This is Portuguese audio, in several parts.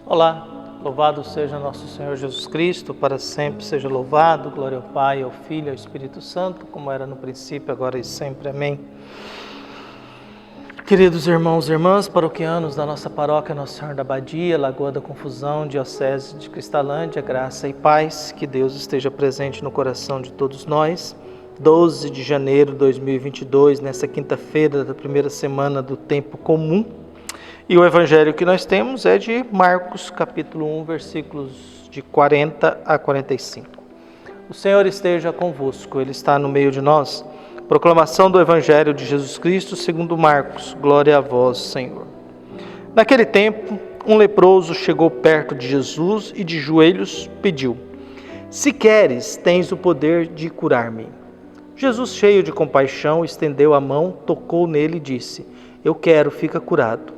Olá, louvado seja nosso Senhor Jesus Cristo, para sempre seja louvado, glória ao Pai, ao Filho e ao Espírito Santo, como era no princípio, agora e sempre. Amém. Queridos irmãos e irmãs, paroquianos da nossa paróquia Nossa Senhora da Abadia, Lagoa da Confusão, Diocese de Cristalândia, graça e paz, que Deus esteja presente no coração de todos nós. 12 de janeiro de 2022, nessa quinta-feira da primeira semana do tempo comum. E o evangelho que nós temos é de Marcos, capítulo 1, versículos de 40 a 45. O Senhor esteja convosco, Ele está no meio de nós. Proclamação do evangelho de Jesus Cristo segundo Marcos. Glória a vós, Senhor. Naquele tempo, um leproso chegou perto de Jesus e de joelhos pediu: Se queres, tens o poder de curar-me. Jesus, cheio de compaixão, estendeu a mão, tocou nele e disse: Eu quero, fica curado.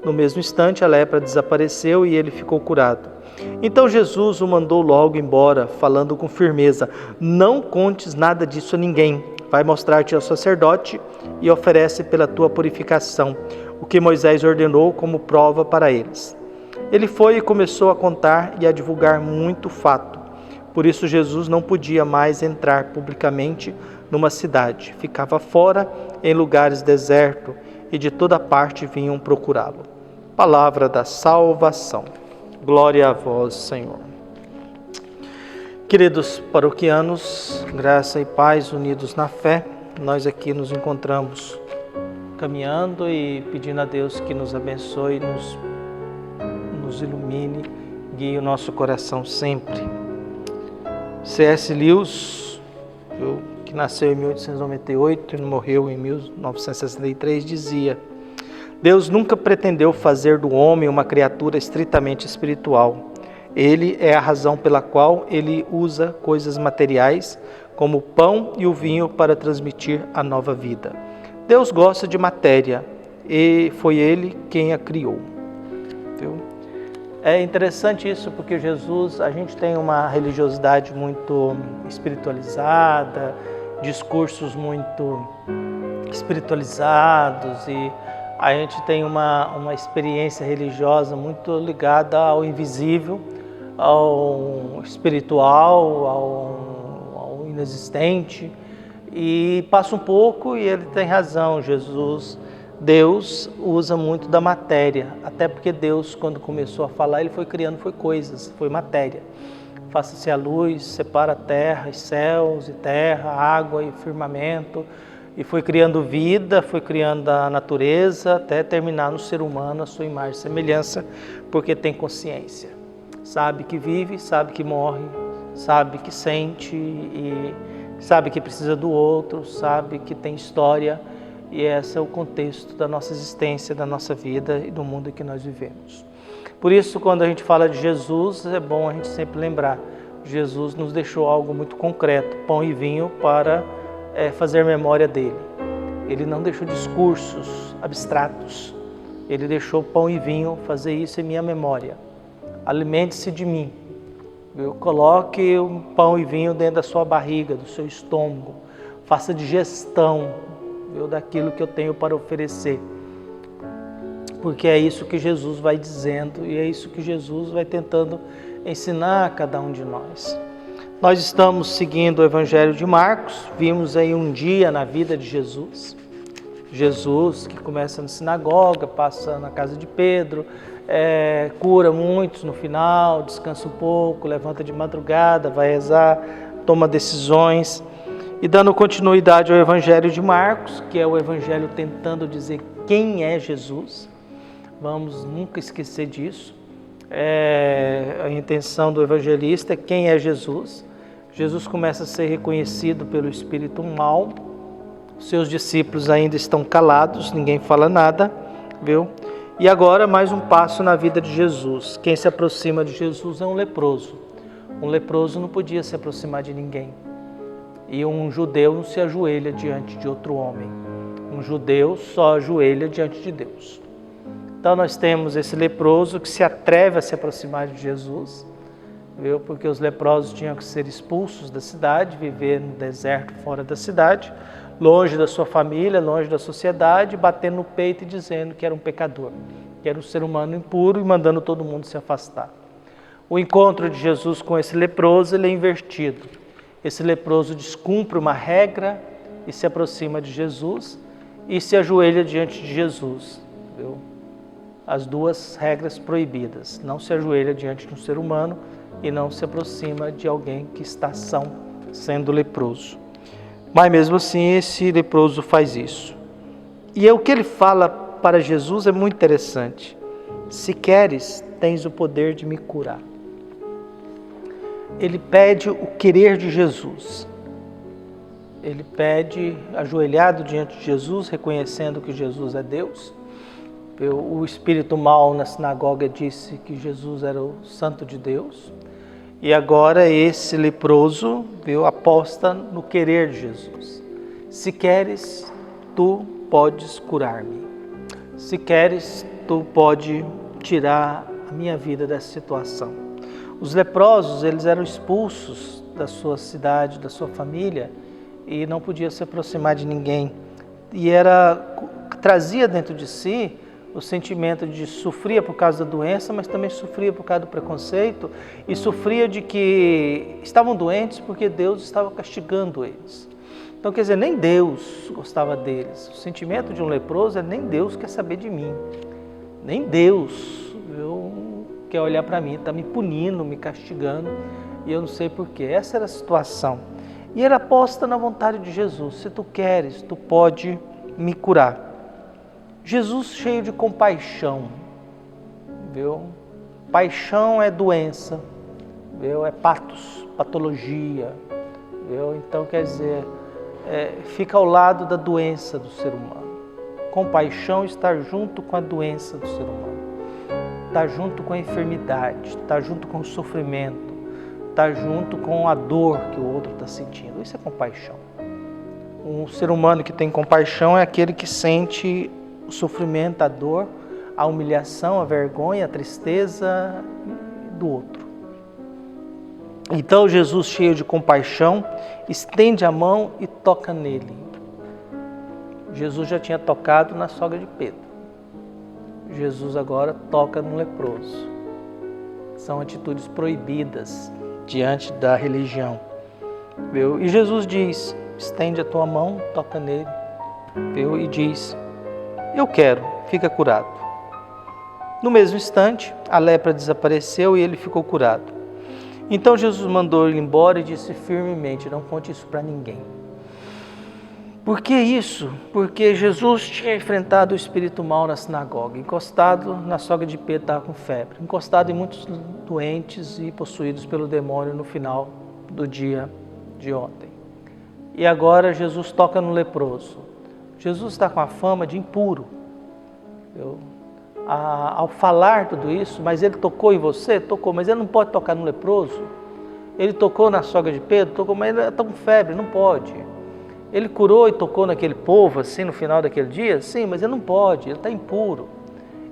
No mesmo instante, a lepra desapareceu e ele ficou curado. Então Jesus o mandou logo embora, falando com firmeza: Não contes nada disso a ninguém. Vai mostrar-te ao sacerdote e oferece pela tua purificação o que Moisés ordenou como prova para eles. Ele foi e começou a contar e a divulgar muito fato. Por isso Jesus não podia mais entrar publicamente numa cidade. Ficava fora, em lugares desertos, e de toda parte vinham procurá-lo. Palavra da salvação. Glória a vós, Senhor. Queridos paroquianos, graça e paz unidos na fé, nós aqui nos encontramos caminhando e pedindo a Deus que nos abençoe, nos ilumine, guie o nosso coração sempre. C.S. Lewis, que nasceu em 1898 e morreu em 1963, dizia: Deus nunca pretendeu fazer do homem uma criatura estritamente espiritual. Ele é a razão pela qual ele usa coisas materiais, como o pão e o vinho, para transmitir a nova vida. Deus gosta de matéria e foi Ele quem a criou. Viu? É interessante isso, porque Jesus, a gente tem uma religiosidade muito espiritualizada, discursos muito espiritualizados, e a gente tem uma experiência religiosa muito ligada ao invisível, ao espiritual, ao inexistente, e passa um pouco, e ele tem razão. Deus usa muito da matéria, até porque Deus, quando começou a falar, ele foi criando, foi coisas, foi matéria. Faça-se a luz, separa a terra, e céus e terra, água e firmamento, e foi criando vida, foi criando a natureza, até terminar no ser humano, a sua imagem e semelhança, porque tem consciência. Sabe que vive, sabe que morre, sabe que sente, e sabe que precisa do outro, sabe que tem história, e esse é o contexto da nossa existência, da nossa vida e do mundo em que nós vivemos. Por isso, quando a gente fala de Jesus, é bom a gente sempre lembrar: Jesus nos deixou algo muito concreto, pão e vinho, para fazer memória dele. Ele não deixou discursos abstratos, ele deixou pão e vinho, fazer isso em minha memória. Alimente-se de mim. Coloque o pão e vinho dentro da sua barriga, do seu estômago. Faça digestão daquilo que eu tenho para oferecer. Porque é isso que Jesus vai dizendo e é isso que Jesus vai tentando ensinar a cada um de nós. Nós estamos seguindo o Evangelho de Marcos, vimos aí um dia na vida de Jesus. Jesus que começa na sinagoga, passa na casa de Pedro, cura muitos no final, descansa um pouco, levanta de madrugada, vai rezar, toma decisões. E dando continuidade ao Evangelho de Marcos, que é o Evangelho tentando dizer quem é Jesus, vamos nunca esquecer disso. A intenção do evangelista é quem é Jesus. Jesus começa a ser reconhecido pelo espírito mau, seus discípulos ainda estão calados, ninguém fala nada, viu? E agora mais um passo na vida de Jesus. Quem se aproxima de Jesus é um leproso. Um leproso não podia se aproximar de ninguém. E um judeu não se ajoelha diante de outro homem. Um judeu só ajoelha diante de Deus. Então nós temos esse leproso que se atreve a se aproximar de Jesus, viu? Porque os leprosos tinham que ser expulsos da cidade, viver no deserto fora da cidade, longe da sua família, longe da sociedade, batendo no peito e dizendo que era um pecador. que era um ser humano impuro, e mandando todo mundo se afastar. O encontro de Jesus com esse leproso, ele é invertido. Esse leproso descumpre uma regra e se aproxima de Jesus e se ajoelha diante de Jesus. Viu? As duas regras proibidas. Não se ajoelha diante de um ser humano e não se aproxima de alguém que está são, sendo leproso. Mas mesmo assim, esse leproso faz isso. E o que ele fala para Jesus é muito interessante. Se queres, tens o poder de me curar. Ele pede o querer de Jesus. Ele pede ajoelhado diante de Jesus, reconhecendo que Jesus é Deus. O espírito mau na sinagoga disse que Jesus era o Santo de Deus. E agora esse leproso aposta no querer de Jesus. Se queres, tu podes curar-me. Se queres, tu pode tirar a minha vida dessa situação. Os leprosos, eles eram expulsos da sua cidade, da sua família, e não podia se aproximar de ninguém. E trazia dentro de si o sentimento de sofria por causa da doença, mas também sofria por causa do preconceito, e sofria de que estavam doentes porque Deus estava castigando eles. Então, quer dizer, nem Deus gostava deles. O sentimento de um leproso é nem Deus quer saber de mim. Nem Deus quer olhar para mim, está me punindo, me castigando, e eu não sei porquê. Essa era a situação. E era posta na vontade de Jesus. Se tu queres, tu pode me curar. Jesus cheio de compaixão. Paixão é doença. É patos, patologia. Então, quer dizer, fica ao lado da doença do ser humano. Compaixão está junto com a doença do ser humano. Está junto com a enfermidade, está junto com o sofrimento, está junto com a dor que o outro está sentindo. Isso é compaixão. Um ser humano que tem compaixão é aquele que sente o sofrimento, a dor, a humilhação, a vergonha, a tristeza do outro. Então Jesus, cheio de compaixão, estende a mão e toca nele. Jesus já tinha tocado na sogra de Pedro. Jesus agora toca no leproso. São atitudes proibidas diante da religião. E Jesus diz, estende a tua mão, toca nele, e diz, eu quero, fica curado. No mesmo instante, a lepra desapareceu e ele ficou curado. Então Jesus mandou ele embora e disse firmemente, não conte isso para ninguém. Por que isso? Porque Jesus tinha enfrentado o espírito mau na sinagoga, encostado na sogra de Pedro, estava com febre, encostado em muitos doentes e possuídos pelo demônio no final do dia de ontem. E agora Jesus toca no leproso. Jesus está com a fama de impuro. Ao falar tudo isso, mas ele tocou em você? Tocou, mas ele não pode tocar no leproso? Ele tocou na sogra de Pedro? Tocou, mas ele está com febre, não pode. Ele curou e tocou naquele povo assim no final daquele dia? Sim, mas ele não pode, ele está impuro.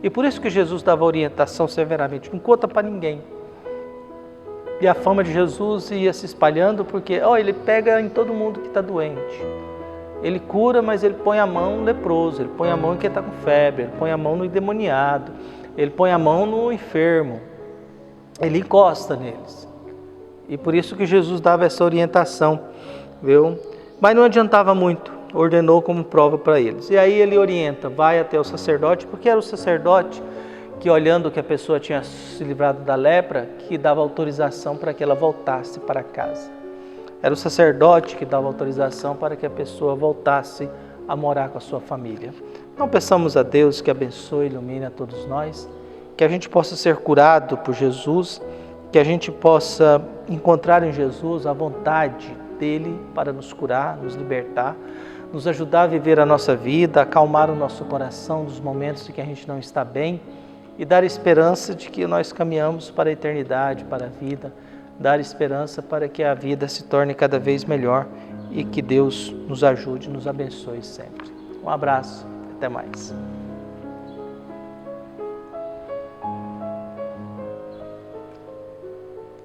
E por isso que Jesus dava orientação severamente, não conta para ninguém. E a fama de Jesus ia se espalhando porque ele pega em todo mundo que está doente. Ele cura, mas ele põe a mão no leproso, ele põe a mão em quem está com febre, ele põe a mão no endemoniado, ele põe a mão no enfermo, ele encosta neles. E por isso que Jesus dava essa orientação, viu? Mas não adiantava muito, ordenou como prova para eles. E aí ele orienta, vai até o sacerdote, porque era o sacerdote que, olhando que a pessoa tinha se livrado da lepra, que dava autorização para que ela voltasse para casa. Era o sacerdote que dava autorização para que a pessoa voltasse a morar com a sua família. Então peçamos a Deus que abençoe e ilumine a todos nós, que a gente possa ser curado por Jesus, que a gente possa encontrar em Jesus a vontade dele para nos curar, nos libertar, nos ajudar a viver a nossa vida, acalmar o nosso coração nos momentos em que a gente não está bem e dar esperança de que nós caminhamos para a eternidade, para a vida, dar esperança para que a vida se torne cada vez melhor e que Deus nos ajude, nos abençoe sempre. Um abraço, até mais.